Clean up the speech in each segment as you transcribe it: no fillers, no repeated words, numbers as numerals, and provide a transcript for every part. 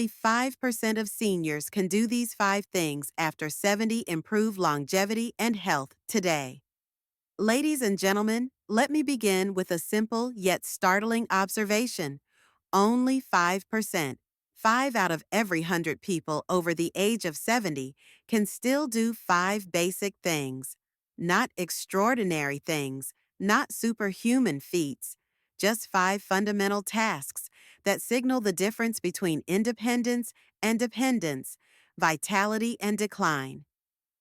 Only 5% of seniors can do these 5 things after 70 improve longevity and health today. Ladies and gentlemen, let me begin with a simple yet startling observation. Only 5%, 5 out of every 100 people over the age of 70, can still do 5 basic things. Not extraordinary things, not superhuman feats, just 5 fundamental tasks that signal the difference between independence and dependence, vitality and decline.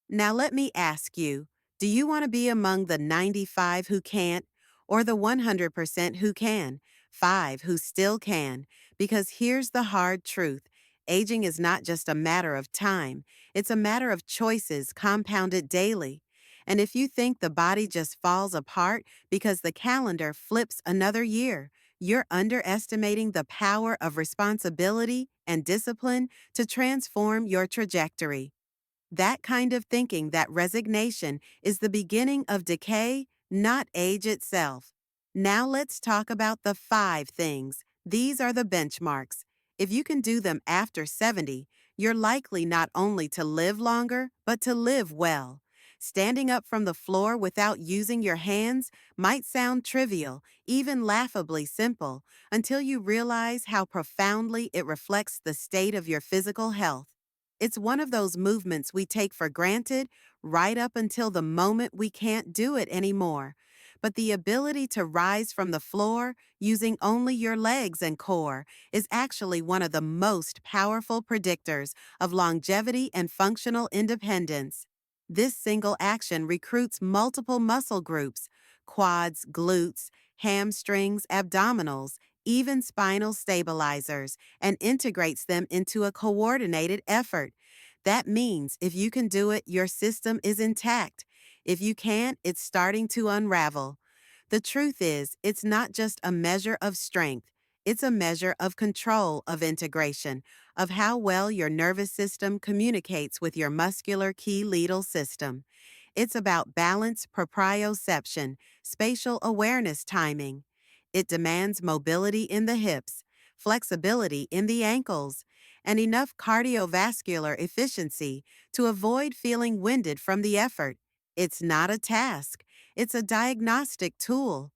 Now let me ask you, do you want to be among the 95 who can't or the 100% who can? 5 who still can? Because here's the hard truth. Aging is not just a matter of time, it's a matter of choices compounded daily. And if you think the body just falls apart because the calendar flips another year, you're underestimating the power of responsibility and discipline to transform your trajectory. That kind of thinking, that resignation, is the beginning of decay, not age itself. Now let's talk about the 5 things. These are the benchmarks. If you can do them after 70, you're likely not only to live longer, but to live well. Standing up from the floor without using your hands might sound trivial, even laughably simple, until you realize how profoundly it reflects the state of your physical health. It's one of those movements we take for granted right up until the moment we can't do it anymore. But the ability to rise from the floor using only your legs and core is actually one of the most powerful predictors of longevity and functional independence. This single action recruits multiple muscle groups: quads, glutes, hamstrings, abdominals, even spinal stabilizers, and integrates them into a coordinated effort. That means if you can do it, your system is intact. If you can't, it's starting to unravel. The truth is, it's not just a measure of strength, it's a measure of control, of integration, of how well your nervous system communicates with your muscular skeletal system. It's about balance, proprioception, spatial awareness, timing. It demands mobility in the hips, flexibility in the ankles, and enough cardiovascular efficiency to avoid feeling winded from the effort. It's not a task, it's a diagnostic tool.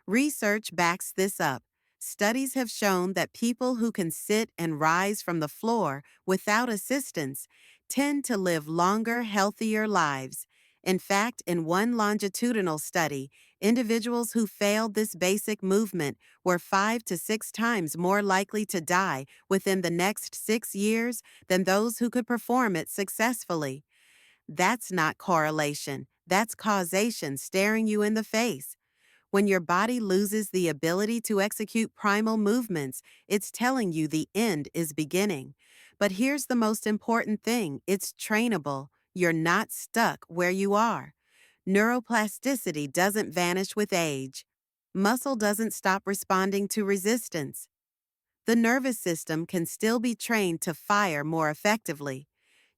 Research backs this up. Studies have shown that people who can sit and rise from the floor without assistance tend to live longer, healthier lives. In fact, in one longitudinal study, individuals who failed this basic movement were 5 to 6 times more likely to die within the next 6 years than those who could perform it successfully. That's not correlation, that's causation staring you in the face. When your body loses the ability to execute primal movements, it's telling you the end is beginning. But here's the most important thing: it's trainable. You're not stuck where you are. Neuroplasticity doesn't vanish with age. Muscle doesn't stop responding to resistance. The nervous system can still be trained to fire more effectively.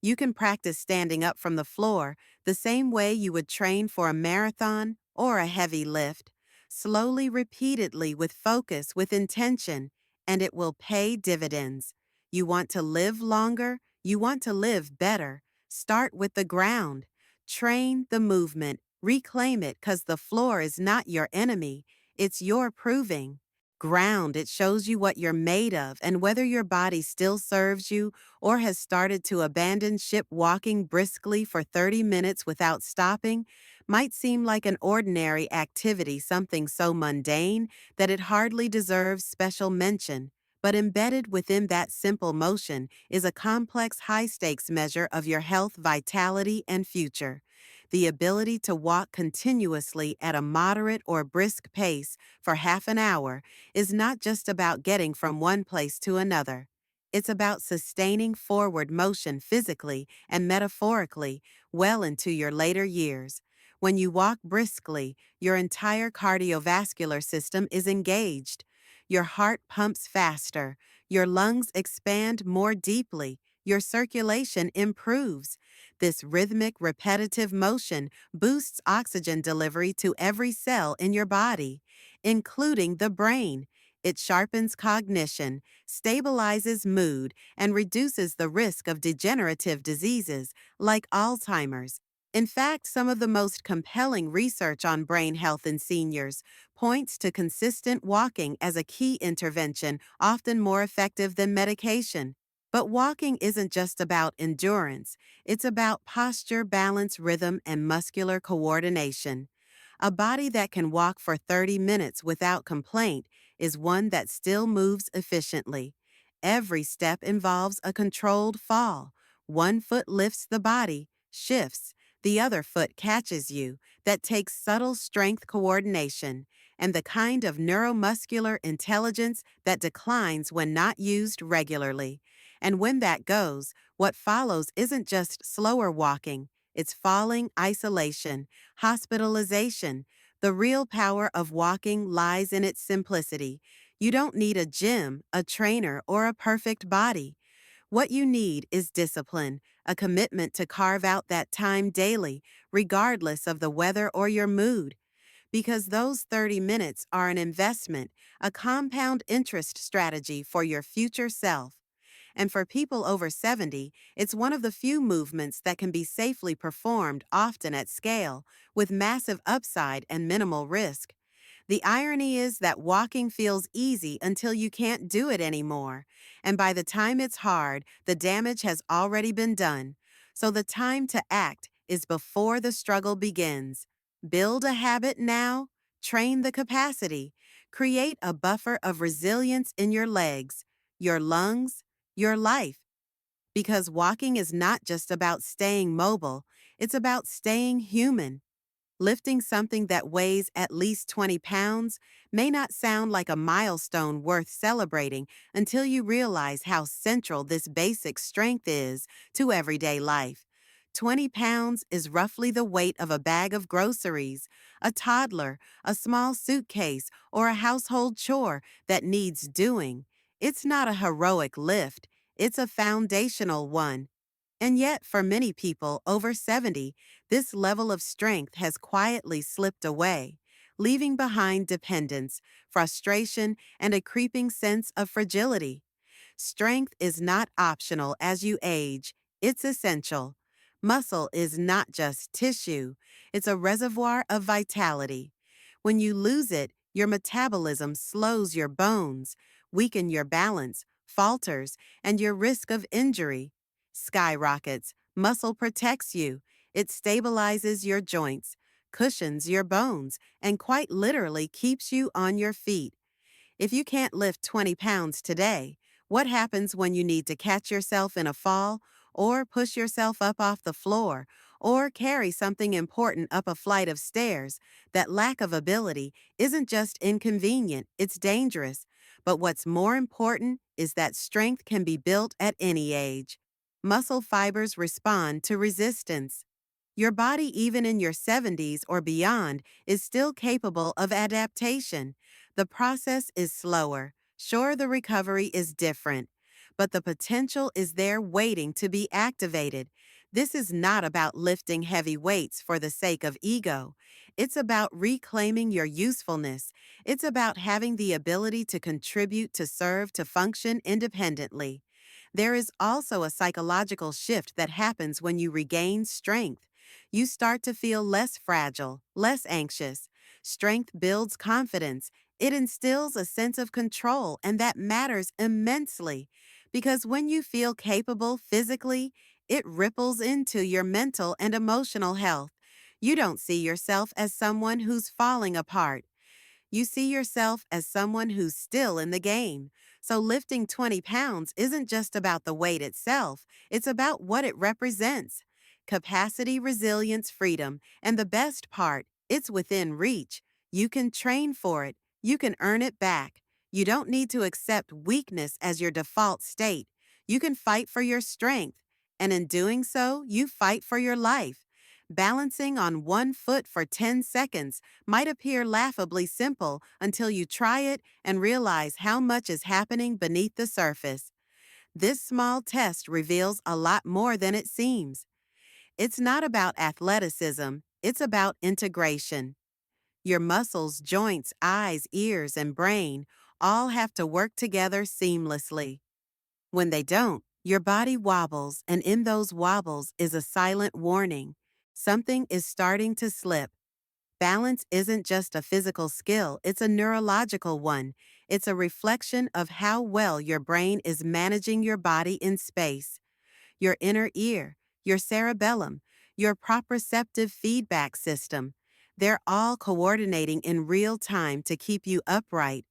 You can practice standing up from the floor the same way you would train for a marathon or a heavy lift, slowly, repeatedly, with focus, with intention, and it will pay dividends. You want to live longer? You want to live better? Start with the ground. Train the movement. Reclaim it, because the floor is not your enemy. It's your proving. Ground, it shows you what you're made of and whether your body still serves you or has started to abandon ship. Walking briskly for 30 minutes without stopping might seem like an ordinary activity, something so mundane that it hardly deserves special mention. But embedded within that simple motion is a complex, high-stakes measure of your health, vitality, and future. The ability to walk continuously at a moderate or brisk pace for half an hour is not just about getting from one place to another. It's about sustaining forward motion physically and metaphorically well into your later years. When you walk briskly, your entire cardiovascular system is engaged. Your heart pumps faster, your lungs expand more deeply, your circulation improves. This rhythmic, repetitive motion boosts oxygen delivery to every cell in your body, including the brain. It sharpens cognition, stabilizes mood, and reduces the risk of degenerative diseases like Alzheimer's. In fact, some of the most compelling research on brain health in seniors points to consistent walking as a key intervention, often more effective than medication. But walking isn't just about endurance, it's about posture, balance, rhythm, and muscular coordination. A body that can walk for 30 minutes without complaint is one that still moves efficiently. Every step involves a controlled fall. One foot lifts the body, shifts, the other foot catches you. That takes subtle strength coordination and the kind of neuromuscular intelligence that declines when not used regularly. And when that goes, what follows isn't just slower walking, it's falling isolation, hospitalization. The real power of walking lies in its simplicity. You don't need a gym, a trainer, or a perfect body. What you need is discipline, a commitment to carve out that time daily, regardless of the weather or your mood. Because those 30 minutes are an investment, a compound interest strategy for your future self. And for people over 70, it's one of the few movements that can be safely performed, often at scale, with massive upside and minimal risk. The irony is that walking feels easy until you can't do it anymore. And by the time it's hard, the damage has already been done. So the time to act is before the struggle begins. Build a habit now, train the capacity, create a buffer of resilience in your legs, your lungs, your life. Because walking is not just about staying mobile, it's about staying human. Lifting something that weighs at least 20 pounds may not sound like a milestone worth celebrating until you realize how central this basic strength is to everyday life. 20 pounds is roughly the weight of a bag of groceries, a toddler, a small suitcase, or a household chore that needs doing. It's not a heroic lift, it's a foundational one. And yet, for many people over 70, this level of strength has quietly slipped away, leaving behind dependence, frustration, and a creeping sense of fragility. Strength is not optional as you age, it's essential. Muscle is not just tissue, it's a reservoir of vitality. When you lose it, your metabolism slows your bones, weaken your balance, falters, and your risk of injury skyrockets. Muscle protects you. It stabilizes your joints, cushions your bones, and quite literally keeps you on your feet. If you can't lift 20 pounds today, what happens when you need to catch yourself in a fall, or push yourself up off the floor, or carry something important up a flight of stairs? That lack of ability isn't just inconvenient, it's dangerous. But what's more important is that strength can be built at any age. Muscle fibers respond to resistance. Your body, even in your 70s or beyond, is still capable of adaptation. The process is slower. Sure, the recovery is different, but the potential is there waiting to be activated. This is not about lifting heavy weights for the sake of ego. It's about reclaiming your usefulness. It's about having the ability to contribute, to serve, to function independently. There is also a psychological shift that happens when you regain strength. You start to feel less fragile, less anxious. Strength builds confidence. It instills a sense of control, and that matters immensely. Because when you feel capable physically, it ripples into your mental and emotional health. You don't see yourself as someone who's falling apart. You see yourself as someone who's still in the game. So lifting 20 pounds isn't just about the weight itself, it's about what it represents. Capacity, resilience, freedom, and the best part, it's within reach. You can train for it. You can earn it back. You don't need to accept weakness as your default state. You can fight for your strength. And in doing so, you fight for your life. Balancing on one foot for 10 seconds might appear laughably simple until you try it and realize how much is happening beneath the surface. This small test reveals a lot more than it seems. It's not about athleticism, it's about integration. Your muscles, joints, eyes, ears, and brain all have to work together seamlessly. When they don't, your body wobbles, and in those wobbles is a silent warning. Something is starting to slip. Balance isn't just a physical skill, it's a neurological one. It's a reflection of how well your brain is managing your body in space. Your inner ear, your cerebellum, your proprioceptive feedback system. They're all coordinating in real time to keep you upright.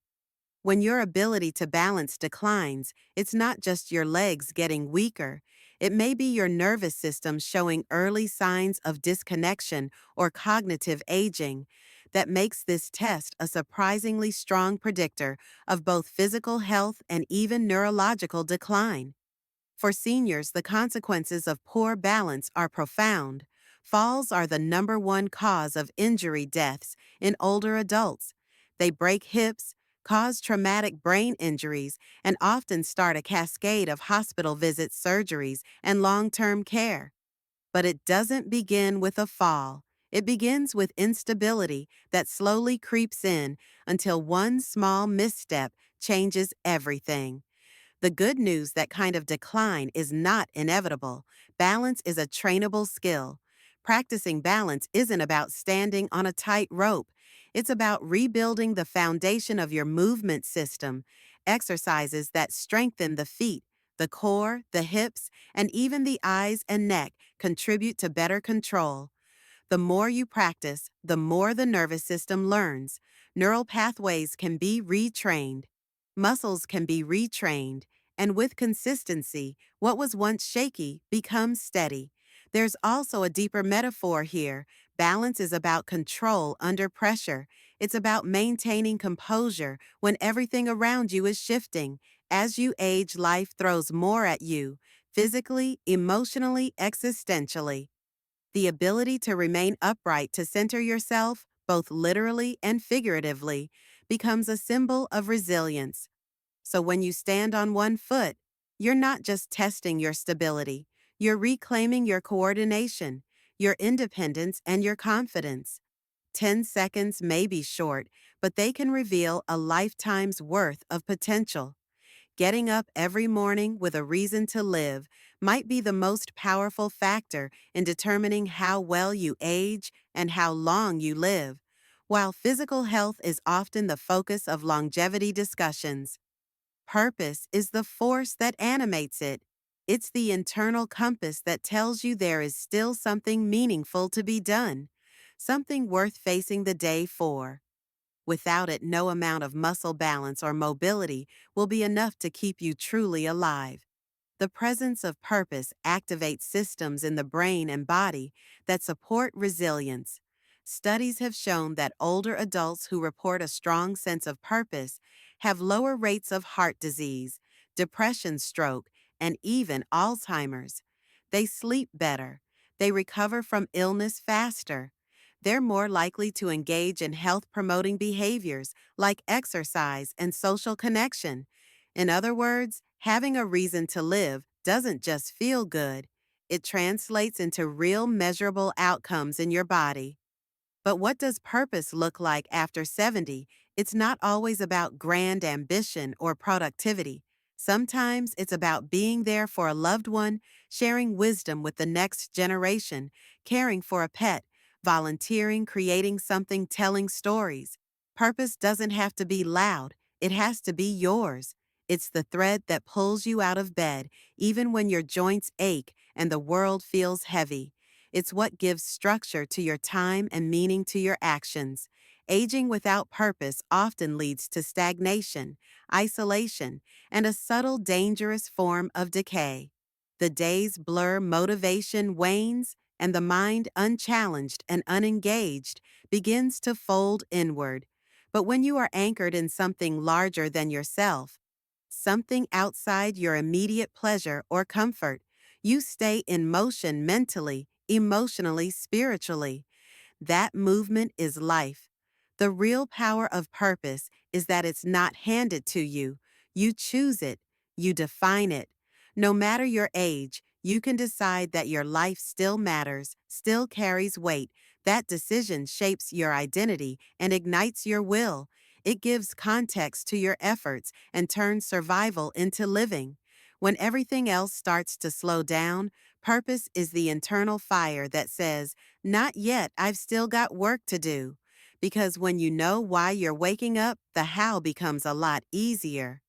When your ability to balance declines, it's not just your legs getting weaker. It may be your nervous system showing early signs of disconnection or cognitive aging. That makes this test a surprisingly strong predictor of both physical health and even neurological decline. For seniors, the consequences of poor balance are profound. Falls are the number one cause of injury deaths in older adults. They break hips, cause traumatic brain injuries, and often start a cascade of hospital visits, surgeries, and long-term care. But it doesn't begin with a fall. It begins with instability that slowly creeps in until one small misstep changes everything. The good news: that kind of decline is not inevitable. Balance is a trainable skill. Practicing balance isn't about standing on a tight rope. It's about rebuilding the foundation of your movement system. Exercises that strengthen the feet, the core, the hips, and even the eyes and neck contribute to better control. The more you practice, the more the nervous system learns. Neural pathways can be retrained. Muscles can be retrained. And with consistency, what was once shaky becomes steady. There's also a deeper metaphor here. Balance is about control under pressure. It's about maintaining composure when everything around you is shifting. As you age, life throws more at you, physically, emotionally, existentially. The ability to remain upright, to center yourself, both literally and figuratively, becomes a symbol of resilience. So when you stand on one foot, you're not just testing your stability, you're reclaiming your coordination, your independence, and your confidence. 10 seconds may be short, but they can reveal a lifetime's worth of potential. Getting up every morning with a reason to live might be the most powerful factor in determining how well you age and how long you live. While physical health is often the focus of longevity discussions, purpose is the force that animates it. It's the internal compass that tells you there is still something meaningful to be done, something worth facing the day for. Without it, no amount of muscle balance or mobility will be enough to keep you truly alive. The presence of purpose activates systems in the brain and body that support resilience. Studies have shown that older adults who report a strong sense of purpose have lower rates of heart disease, depression, stroke, and even Alzheimer's. They sleep better. They recover from illness faster. They're more likely to engage in health-promoting behaviors like exercise and social connection. In other words, having a reason to live doesn't just feel good, it translates into real measurable outcomes in your body. But what does purpose look like after 70? It's not always about grand ambition or productivity. Sometimes it's about being there for a loved one, sharing wisdom with the next generation, caring for a pet, volunteering, creating something, telling stories. Purpose doesn't have to be loud, it has to be yours. It's the thread that pulls you out of bed, even when your joints ache and the world feels heavy. It's what gives structure to your time and meaning to your actions. Aging without purpose often leads to stagnation, isolation, and a subtle, dangerous form of decay. The days blur, motivation wanes, and the mind, unchallenged and unengaged, begins to fold inward. But when you are anchored in something larger than yourself, something outside your immediate pleasure or comfort, you stay in motion mentally, emotionally, spiritually. That movement is life. The real power of purpose is that it's not handed to you. You choose it. You define it. No matter your age, you can decide that your life still matters, still carries weight. That decision shapes your identity and ignites your will. It gives context to your efforts and turns survival into living. When everything else starts to slow down, purpose is the internal fire that says, "Not yet, I've still got work to do." Because when you know why you're waking up, the how becomes a lot easier.